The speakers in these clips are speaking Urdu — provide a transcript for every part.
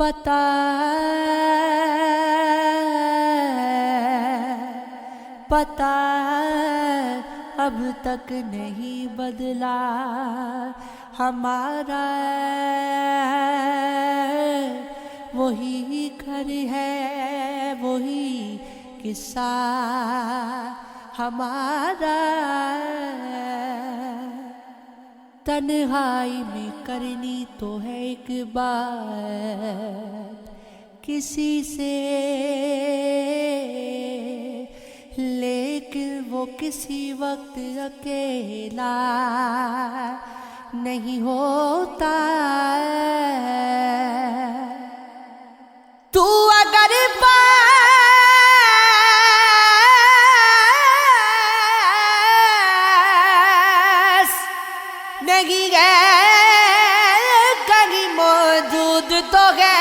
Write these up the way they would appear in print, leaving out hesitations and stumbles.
پتا پتا اب تک نہیں بدلا ہمارا، وہی گھر ہے وہی قصہ ہمارا، تنہائی میں کرنی تو ہے ایک بات کسی سے، لیکن وہ کسی وقت اکیلا نہیں ہوتا، تو اگر پاس نہیں ہے کہیں موجود تو ہے،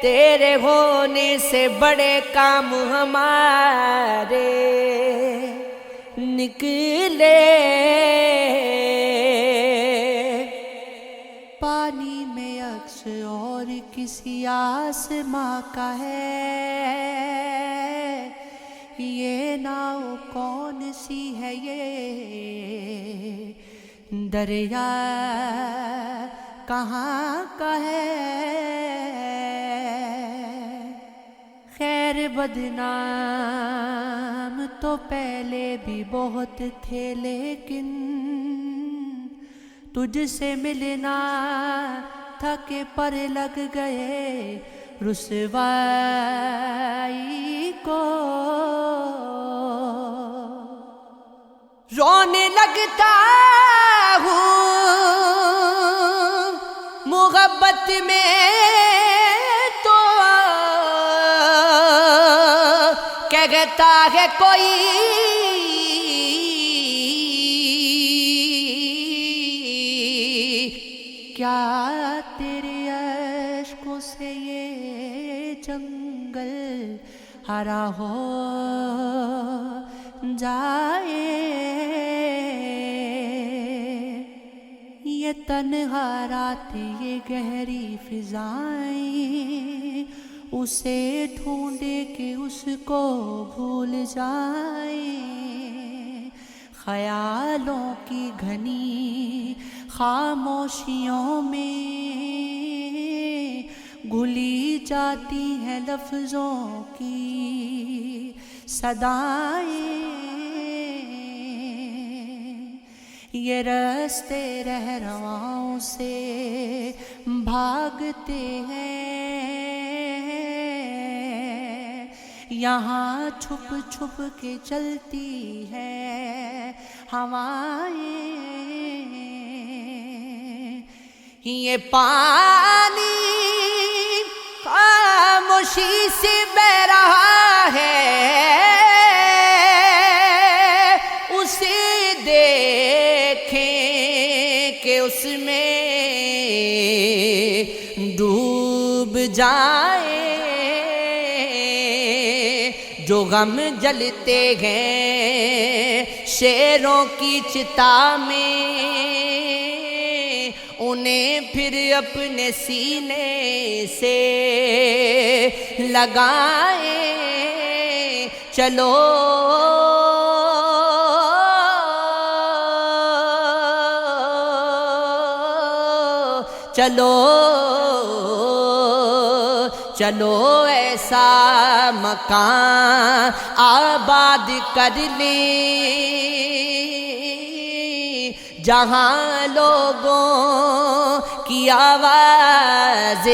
تیرے ہونے سے بڑے کام ہمارے نکلے، پانی میں عکس اور کسی آسماں کا ہے، یہ ناؤ کون سی ہے یہ دریا کہاں کا ہے، خیر بدنام تو پہلے بھی بہت تھے، لیکن تجھ سے ملنا تھا کہ پر لگ گئے رسوائی کو، رونے لگتا ہوں محبت میں تو کہتا ہے کوئی کیا تیرے اشکوں سے یہ جنگل ہرا ہو جائے، یہ تنہا رات یہ گہری فضائیں اسے ڈھونڈے کہ اس کو بھول جائیں، خیالوں کی گھنی خاموشیوں میں گھلی جاتی ہیں لفظوں کی صدائیں، یہ راستے رہنماؤں سے بھاگتے ہیں، یہاں چھپ چھپ کے چلتی ہے ہوائیں، یہ پانی خاموشی سے بہہ رہا ہے، اسے دیکھیں کہ اس میں ڈوب جائے، جو غم جلتے ہیں شیروں کی چتا میں انہیں پھر اپنے سینے سے لگائیں، چلو چلو چلو ایسا مکان آباد کر لیں جہاں لوگوں کی آوازیں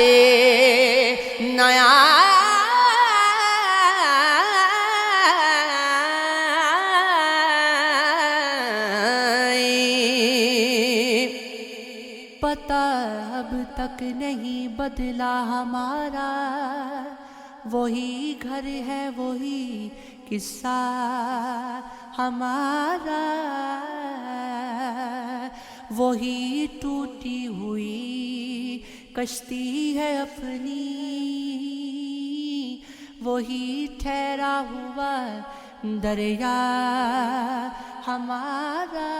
نہ آئیں، پتہ اب تک نہیں بدلا ہمارا، وہی گھر ہے وہی قصہ ہمارا، وہی ٹوٹی ہوئی کشتی ہے اپنی، وہی ٹھہرا ہوا دریا ہمارا۔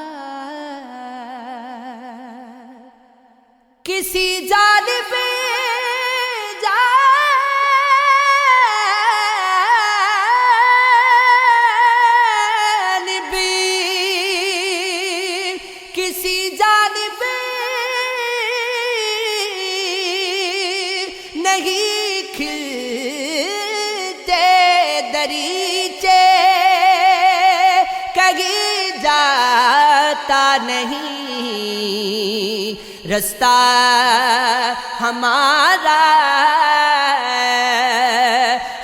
کسی جانب کسی جانب نہیں کھلتے دریچے، کہیں جاتا نہیں رستہ ہمارا،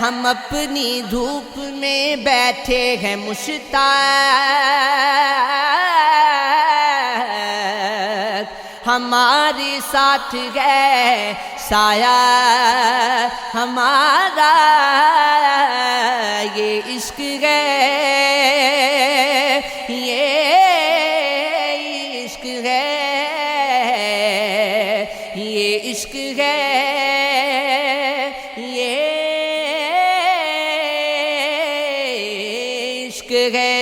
ہم اپنی دھوپ میں بیٹھے ہیں مشتاق، ہمارے ساتھ ہے سایہ ہمارا، یہ عشق ہے، یہ عشق ہے، یہ عشق ہے، یہ عشق ہے۔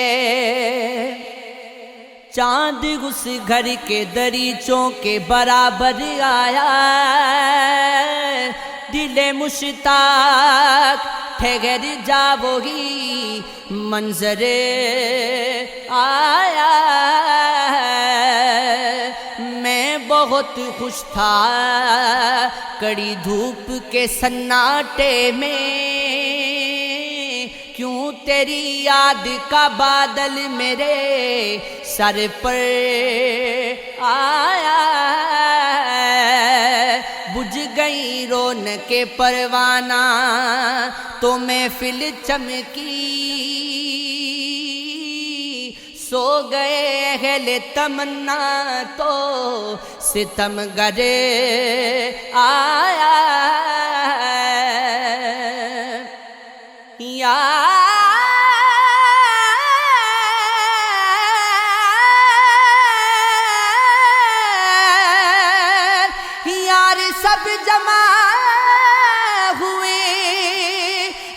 چاند اس گھر کے دریچوں کے برابر آیا، دل مشتاق ٹھہر جا وہی منظر آیا، میں بہت خوش تھا کڑی دھوپ کے سناٹے میں، کیوں تیری یاد کا بادل میرے سر پر آیا، بجھ گئی رونق پروانہ تو محفل چمکی، سو گئے اہل تمنا تو ستم گر آیا، یار سب جمع ہوئے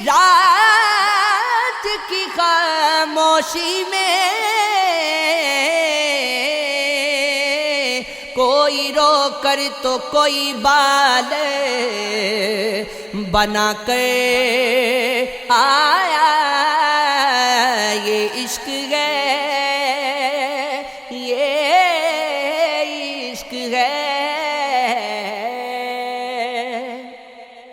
رات کی خاموشی میں، کوئی رو کر تو کوئی بال بنا کر آیا، یہ عشق